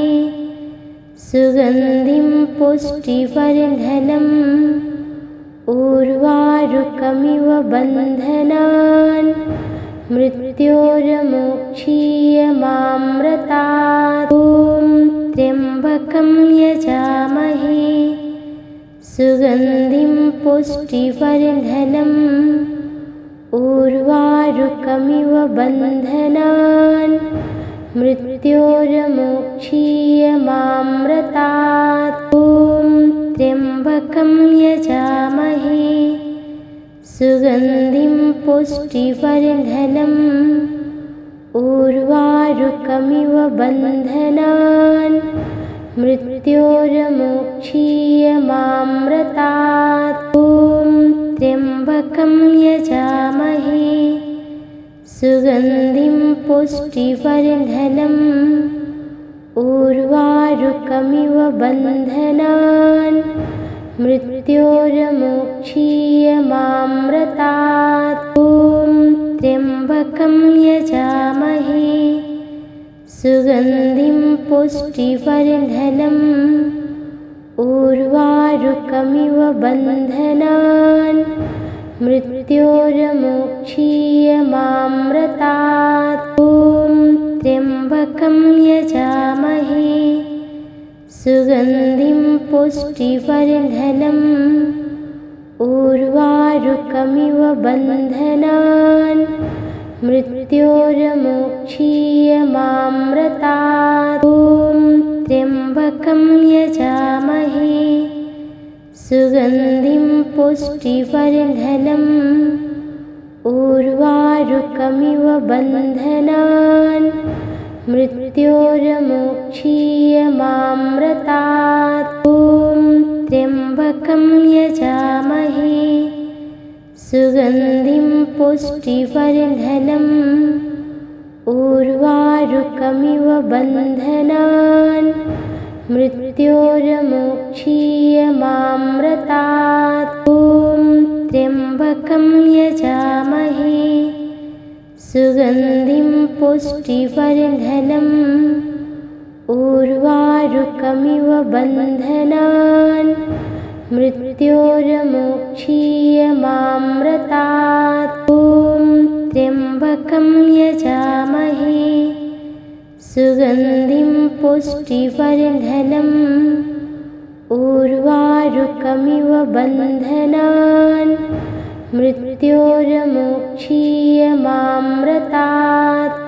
सुगन्धिं पुष्टिवर्धनम् उर्वारुकमिव बन्धनान् मृत्योर्मुक्षीयमामृतात्। ॐ त्र्यम्बकं यजामहे सुगन्धिं पुष्टिवर्धनम् उर्वारुकमिव बन्धनान् मृत्योर्मुक्षीयमामृतात्। ॐ त्र्यम्बकं यजामहे सुगन्धिं पुष्टिवर्धनम् उर्वारुकमिव बन्धनान् मृत्योर्मुक्षीयमामृतात्। ॐ त्र्यम्बकं यजामहे सुगन्धिं पुष्टिवर्धनम् उर्वारुकमिव बन्धनान् मृत्योर्मुक्षीयमामृतात्। ॐ त्र्यम्बकं यजामहे सुगन्धिं पुष्टिवर्धनम् उर्वारुकमिव बन्धनान् मृत्योर्मुक्षीयमामृतात्। ॐ त्र्यम्बकं यजामहे सुगन्धिं पुष्टिवर्धनम् उर्वारुकमिव बन्धनान् मृत्योर्मुक्षीयमामृतात्। ॐ त्र्यम्बकं यजामहे सुगन्धिं पुष्टिवर्धनम् उर्वारुकमिव बन्धनान् मृत्योर्मुक्षीयमामृतात्। ॐ त्र्यम्बकं यजामहे सुगन्धिं पुष्टिवर्धनम् उर्वारुकमिव बन्धनान् मृत्योर्मुक्षीयमामृतात्। ॐ त्र्यम्बकं यजामहे सुगन्धिं पुष्टिवर्धनम् उर्वारुकमिव बन्धनान् मृत्योर्मुक्षीयमामृतात्। ॐ त्र्यम्बकं यजामहे सुगन्धिं पुष्टिवर्धनम् उर्वारुकमिव बन्धनान् मृत्योर्मुक्षीयमामृतात्।